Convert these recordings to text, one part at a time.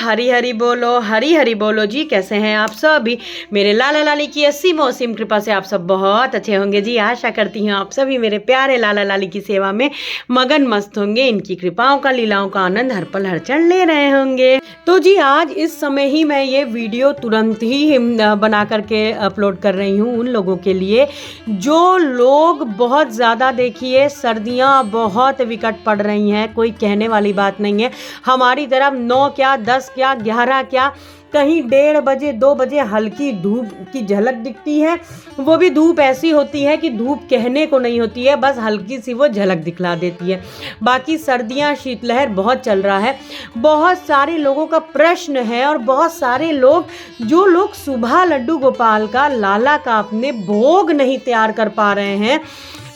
हरी हरी बोलो, हरी हरी बोलो जी। कैसे हैं आप सभी? मेरे लाला लाली की असीम असीम कृपा से आप सब बहुत अच्छे होंगे जी। आशा करती हूँ आप सभी मेरे प्यारे लाला लाली की सेवा में मगन मस्त होंगे, इनकी कृपाओं का लीलाओं का आनंद हर पल हर क्षण ले रहे होंगे। तो जी आज इस समय ही मैं ये वीडियो तुरंत ही बना करके अपलोड कर रही हूँ उन लोगों के लिए जो लोग बहुत ज़्यादा, देखिए सर्दियाँ बहुत विकट पड़ रही हैं, कोई कहने वाली बात नहीं है। हमारी तरफ 9 क्या 10 क्या 11 क्या कहीं 1:30 बजे 2 बजे हल्की धूप की झलक दिखती है। वो भी धूप ऐसी होती है कि धूप कहने को नहीं होती है, बस हल्की सी वो झलक दिखला देती है। बाकी सर्दियाँ शीतलहर बहुत चल रहा है। बहुत सारे लोगों का प्रश्न है और बहुत सारे लोग जो लोग सुबह लड्डू गोपाल का, लाला का अपने भोग नहीं तैयार कर पा रहे हैं,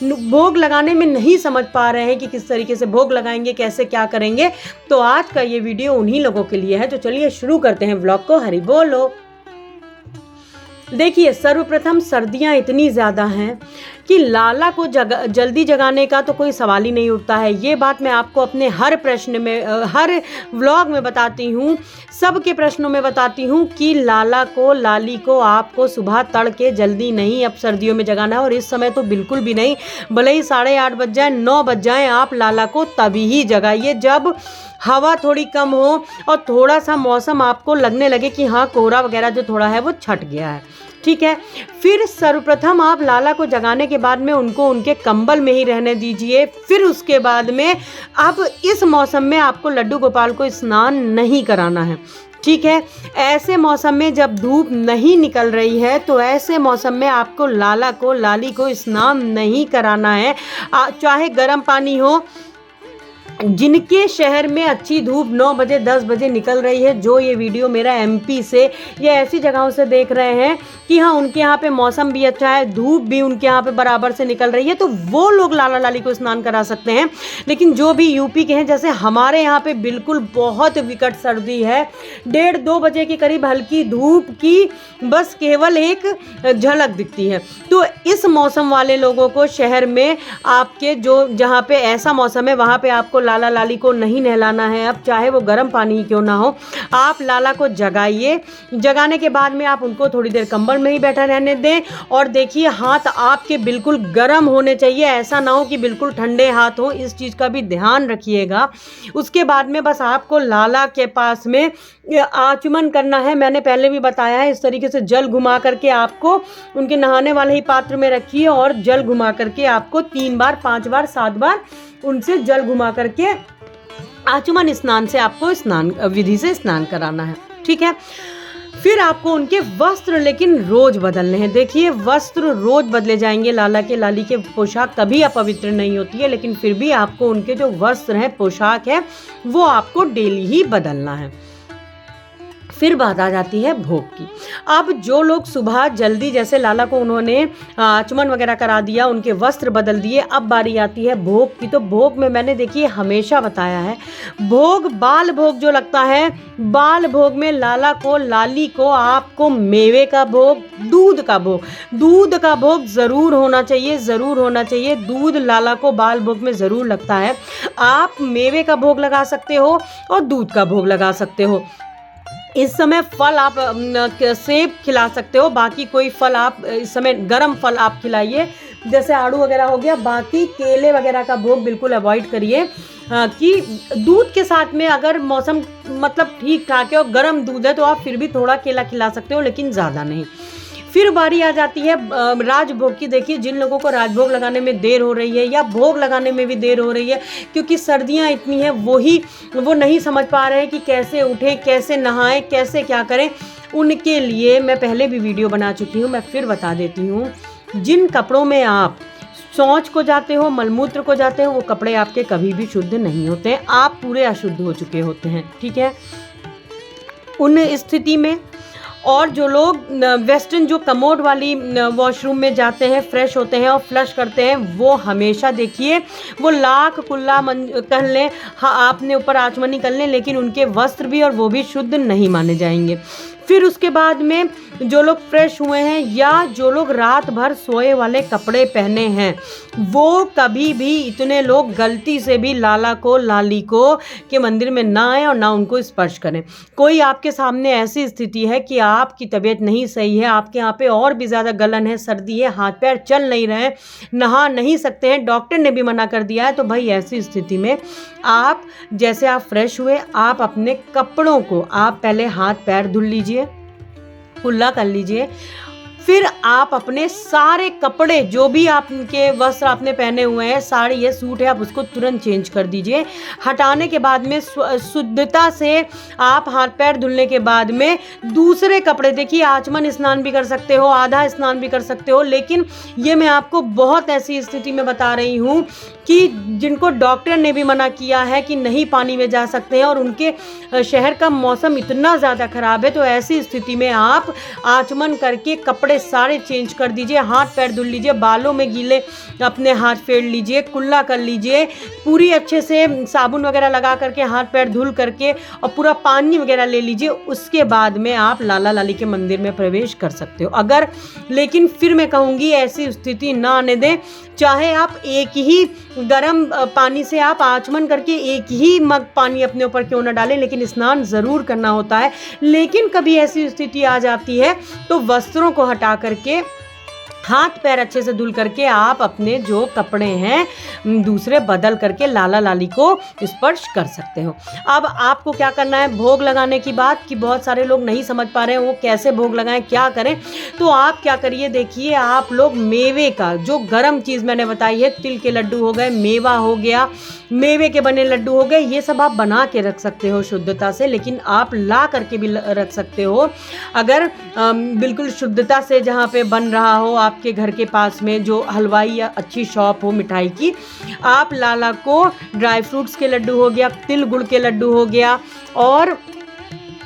भोग लगाने में नहीं समझ पा रहे हैं कि किस तरीके से भोग लगाएंगे, कैसे क्या करेंगे, तो आज का ये वीडियो उन्हीं लोगों के लिए है। तो चलिए शुरू करते हैं व्लॉग को। हरि बोलो। देखिए सर्वप्रथम सर्दियाँ इतनी ज़्यादा हैं कि लाला को जल्दी जगाने का तो कोई सवाल ही नहीं उठता है। ये बात मैं आपको अपने हर प्रश्न में, हर व्लॉग में बताती हूँ, सबके प्रश्नों में बताती हूँ कि लाला को, लाली को आपको सुबह तड़के जल्दी नहीं अब सर्दियों में जगाना है। और इस समय तो बिल्कुल भी नहीं, भले ही 8:30 बज जाए, 9 बज जाए, आप लाला को तभी ही जगाइए जब हवा थोड़ी कम हो और थोड़ा सा मौसम आपको लगने लगे कि हाँ कोहरा वगैरह जो थोड़ा है वो छट गया है, ठीक है। फिर सर्वप्रथम आप लाला को जगाने के बाद में उनको उनके कंबल में ही रहने दीजिए। फिर उसके बाद में अब इस मौसम में आपको लड्डू गोपाल को स्नान नहीं कराना है, ठीक है। ऐसे मौसम में जब धूप नहीं निकल रही है तो ऐसे मौसम में आपको लाला को, लाली को स्नान नहीं कराना है। चाहे गर्म पानी हो, जिनके शहर में अच्छी धूप 9 बजे 10 बजे निकल रही है, जो ये वीडियो मेरा एमपी से या ऐसी जगहों से देख रहे हैं कि हाँ उनके यहाँ पे मौसम भी अच्छा है, धूप भी उनके यहाँ पे बराबर से निकल रही है, तो वो लोग लाला लाली को स्नान करा सकते हैं। लेकिन जो भी यूपी के हैं, जैसे हमारे यहाँ पे बिल्कुल बहुत विकट सर्दी है, 1:30-2 बजे के करीब हल्की धूप की बस केवल एक झलक दिखती है। तो इस मौसम वाले लोगों को शहर में आपके जो जहाँ पे ऐसा मौसम है वहाँ पे आपको लाला लाली को नहीं नहलाना है। अब चाहे वो गर्म पानी ही क्यों ना हो, आप लाला को जगाइए। जगाने के बाद में आप उनको थोड़ी देर कंबल में ही बैठा रहने दें और देखिए हाथ आपके बिल्कुल गर्म होने चाहिए, ऐसा ना हो कि बिल्कुल ठंडे हाथ हो, इस चीज़ का भी ध्यान रखिएगा। उसके बाद में बस आपको लाला के पास में आचमन करना है। मैंने पहले भी बताया है, इस तरीके से जल घुमा करके आपको उनके नहाने वाले ही पात्र में रखिए और जल घुमा करके आपको 3 बार 5 बार 7 बार उनसे जल घुमा करके आचमन स्नान से आपको स्नान विधि से स्नान कराना है, ठीक है। फिर आपको उनके वस्त्र लेकिन रोज बदलने हैं। देखिए वस्त्र रोज बदले जाएंगे। लाला के, लाली के पोशाक कभी अपवित्र नहीं होती है, लेकिन फिर भी आपको उनके जो वस्त्र हैं, पोशाक है, वो आपको डेली ही बदलना है। फिर बात आ जाती है भोग की। अब जो लोग सुबह जल्दी, जैसे लाला को उन्होंने आचमन वगैरह करा दिया, उनके वस्त्र बदल दिए, अब बारी आती है भोग की। तो भोग में मैंने देखिए हमेशा बताया है, भोग बाल भोग जो लगता है, बाल भोग में लाला को, लाली को आपको मेवे का भोग, दूध का भोग, दूध का भोग ज़रूर होना चाहिए, ज़रूर होना चाहिए। दूध लाला को बाल भोग में ज़रूर लगता है। आप मेवे का भोग लगा सकते हो और दूध का भोग लगा सकते हो। इस समय फल आप सेब खिला सकते हो, बाकी कोई फल आप इस समय गर्म फल आप खिलाइए, जैसे आड़ू वगैरह हो गया। बाकी केले वगैरह का भोग बिल्कुल अवॉइड करिए कि दूध के साथ में अगर मौसम मतलब ठीक ठाक है और गर्म दूध है तो आप फिर भी थोड़ा केला खिला सकते हो, लेकिन ज़्यादा नहीं। फिर बारी आ जाती है राजभोग की। देखिए जिन लोगों को राजभोग लगाने में देर हो रही है या भोग लगाने में भी देर हो रही है, क्योंकि सर्दियां इतनी हैं, वो नहीं समझ पा रहे हैं कि कैसे उठें, कैसे नहाएं, कैसे क्या करें, उनके लिए मैं पहले भी वीडियो बना चुकी हूँ, मैं फिर बता देती हूँ। जिन कपड़ों में आप शौच को जाते हो, मलमूत्र को जाते हो, वो कपड़े आपके कभी भी शुद्ध नहीं होते हैं, आप पूरे अशुद्ध हो चुके होते हैं, ठीक है। उन स्थिति में और जो लोग वेस्टर्न जो कमोड वाली वॉशरूम में जाते हैं, फ्रेश होते हैं और फ्लश करते हैं, वो हमेशा देखिए वो लाख कुल्ला कर लें, हाँ आपने ऊपर आचमनी कर लें, लेकिन उनके वस्त्र भी और वो भी शुद्ध नहीं माने जाएंगे। फिर उसके बाद में जो लोग फ्रेश हुए हैं या जो लोग रात भर सोए वाले कपड़े पहने हैं, वो कभी भी इतने लोग गलती से भी लाला को, लाली को के मंदिर में ना आए और ना उनको स्पर्श करें। कोई आपके सामने ऐसी स्थिति है कि आपकी तबीयत नहीं सही है, आपके यहाँ पे और भी ज़्यादा गलन है, सर्दी है, हाथ पैर चल नहीं रहे हैं, नहा नहीं सकते हैं, डॉक्टर ने भी मना कर दिया है, तो भाई ऐसी स्थिति में आप जैसे आप फ्रेश हुए, आप अपने कपड़ों को आप पहले हाथ पैर धुल लीजिए, कुल्ला कर लीजिए। फिर आप अपने सारे कपड़े, जो भी आपके वस्त्र आपने पहने हुए हैं, साड़ी है, सूट है, आप उसको तुरंत चेंज कर दीजिए। हटाने के बाद में शुद्धता से आप हाथ पैर धुलने के बाद में दूसरे कपड़े, देखिए आचमन स्नान भी कर सकते हो, आधा स्नान भी कर सकते हो, लेकिन ये मैं आपको बहुत ऐसी स्थिति में बता रही हूँ कि जिनको डॉक्टर ने भी मना किया है कि नहीं पानी में जा सकते हैं और उनके शहर का मौसम इतना ज़्यादा ख़राब है, तो ऐसी स्थिति में आप आचमन करके कपड़े सारे चेंज कर दीजिए, हाथ पैर धुल लीजिए, बालों में गीले अपने हाथ फेर लीजिए, कुल्ला कर लीजिए, पूरी अच्छे से साबुन वगैरह लगा करके हाथ पैर धुल करके और पूरा पानी वगैरह ले लीजिए। उसके बाद में आप लाला लाली के मंदिर में प्रवेश कर सकते हो। अगर, लेकिन फिर मैं कहूँगी ऐसी स्थिति ना आने दें, चाहे आप एक ही गर्म पानी से आप आचमन करके एक ही मग पानी अपने ऊपर क्यों ना डालें, लेकिन स्नान ज़रूर करना होता है। लेकिन कभी ऐसी स्थिति आ जाती है तो वस्त्रों को हटा करके हाथ पैर अच्छे से धुल करके आप अपने जो कपड़े हैं दूसरे बदल करके लाला लाली को स्पर्श कर सकते हो। अब आपको क्या करना है, भोग लगाने की बात कि बहुत सारे लोग नहीं समझ पा रहे हैं वो कैसे भोग लगाएं, क्या करें, तो आप क्या करिए, देखिए आप लोग मेवे का जो गर्म चीज़ मैंने बताई है, तिल के लड्डू हो गए, मेवा हो गया, मेवे के बने लड्डू हो गए, ये सब आप बना के रख सकते हो शुद्धता से, लेकिन आप ला करके भी रख सकते हो। अगर बिल्कुल शुद्धता से जहाँ पे बन रहा हो आपके घर के पास में जो हलवाई या अच्छी शॉप हो मिठाई की, आप लाला को ड्राई फ्रूट्स के लड्डू हो गया, तिल गुड़ के लड्डू हो गया और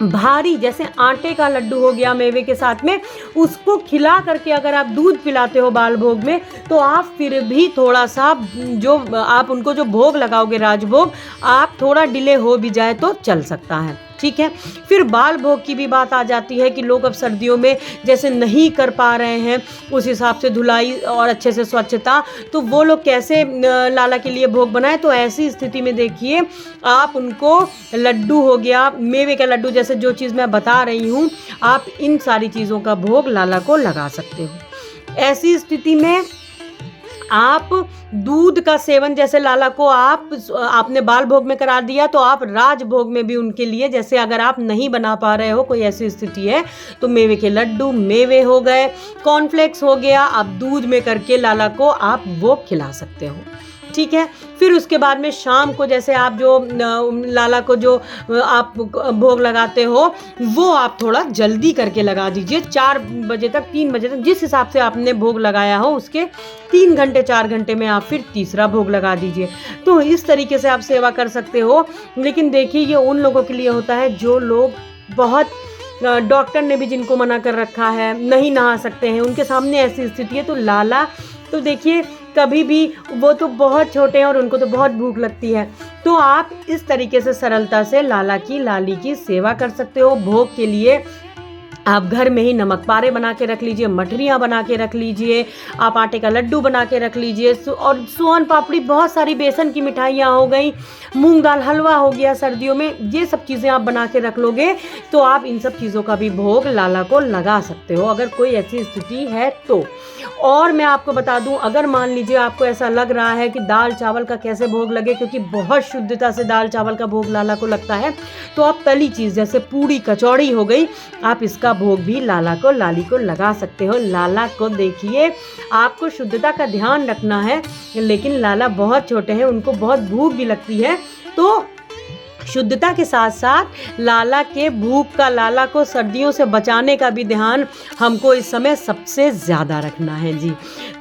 भारी जैसे आटे का लड्डू हो गया मेवे के साथ में, उसको खिला करके अगर आप दूध पिलाते हो बाल भोग में, तो आप फिर भी थोड़ा सा जो आप उनको जो भोग लगाओगे राजभोग, आप थोड़ा डिले हो भी जाए तो चल सकता है, ठीक है। फिर बाल भोग की भी बात आ जाती है कि लोग अब सर्दियों में जैसे नहीं कर पा रहे हैं उस हिसाब से धुलाई और अच्छे से स्वच्छता, तो वो लोग कैसे लाला के लिए भोग बनाए, तो ऐसी स्थिति में देखिए आप उनको लड्डू हो गया, मेवे का लड्डू, जैसे जो चीज़ मैं बता रही हूँ, आप इन सारी चीज़ों का भोग लाला को लगा सकते हो। ऐसी स्थिति में आप दूध का सेवन, जैसे लाला को आपने बाल भोग में करा दिया, तो आप राज भोग में भी उनके लिए, जैसे अगर आप नहीं बना पा रहे हो, कोई ऐसी स्थिति है, तो मेवे के लड्डू, मेवे हो गए, कॉर्नफ्लेक्स हो गया, आप दूध में करके लाला को आप वो खिला सकते हो, ठीक है। फिर उसके बाद में शाम को जैसे आप जो लाला को जो आप भोग लगाते हो, वो आप थोड़ा जल्दी करके लगा दीजिए, 4 बजे तक, 3 बजे तक, जिस हिसाब से आपने भोग लगाया हो उसके 3 घंटे 4 घंटे में आप फिर तीसरा भोग लगा दीजिए। तो इस तरीके से आप सेवा कर सकते हो। लेकिन देखिए ये उन लोगों के लिए होता है जो लोग बहुत, डॉक्टर ने भी जिनको मना कर रखा है, नहीं नहा सकते हैं, उनके सामने ऐसी स्थिति है, तो लाला तो देखिए कभी भी, वो तो बहुत छोटे हैं और उनको तो बहुत भूख लगती है, तो आप इस तरीके से सरलता से लाला की, लाली की सेवा कर सकते हो। भोग के लिए आप घर में ही नमक पारे बना के रख लीजिए, मठरियाँ बना के रख लीजिए, आप आटे का लड्डू बना के रख लीजिए, और सोन पापड़ी, बहुत सारी बेसन की मिठाइयाँ हो गई, मूंग दाल हलवा हो गया सर्दियों में, ये सब चीज़ें आप बना के रख लोगे तो आप इन सब चीज़ों का भी भोग लाला को लगा सकते हो, अगर कोई ऐसी स्थिति है तो। और मैं आपको बता दूं, अगर मान लीजिए आपको ऐसा लग रहा है कि दाल चावल का कैसे भोग लगे, क्योंकि बहुत शुद्धता से दाल चावल का भोग लाला को लगता है, तो आप तली चीज़ जैसे पूड़ी कचौड़ी हो गई, आप इसका भोग भी लाला को, लाली को लगा सकते हो। लाला को देखिए, आपको शुद्धता का ध्यान रखना है, लेकिन लाला बहुत छोटे हैं, उनको बहुत भूख भी लगती है, तो शुद्धता के साथ साथ लाला के भूख का, लाला को सर्दियों से बचाने का भी ध्यान हमको इस समय सबसे ज़्यादा रखना है जी।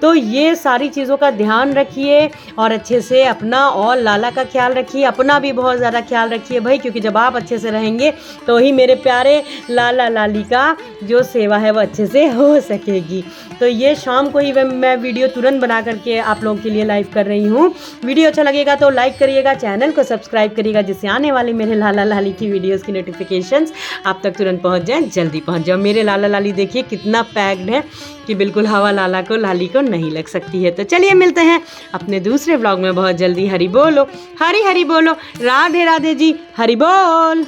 तो ये सारी चीज़ों का ध्यान रखिए और अच्छे से अपना और लाला का ख्याल रखिए, अपना भी बहुत ज़्यादा ख्याल रखिए भाई, क्योंकि जब आप अच्छे से रहेंगे तो ही मेरे प्यारे लाला लाली का जो सेवा है वो अच्छे से हो सकेगी। तो ये शाम को ही मैं वीडियो तुरंत बना करके आप लोगों के लिए लाइव कर रही हूँ। वीडियो अच्छा लगेगा तो लाइक करिएगा, चैनल को सब्सक्राइब करिएगा, जिससे आने आने वाले मेरे लाला लाली की वीडियोस की नोटिफिकेशंस आप तक तुरंत पहुंच जाएं, जल्दी पहुंच जाओ। मेरे लाला लाली देखिए कितना पैक्ड है कि बिल्कुल हवा लाला को लाली को नहीं लग सकती है। तो चलिए मिलते हैं अपने दूसरे व्लॉग में बहुत जल्दी। हरि बोलो, हरी हरी बोलो, राधे राधे जी, हरि बोल।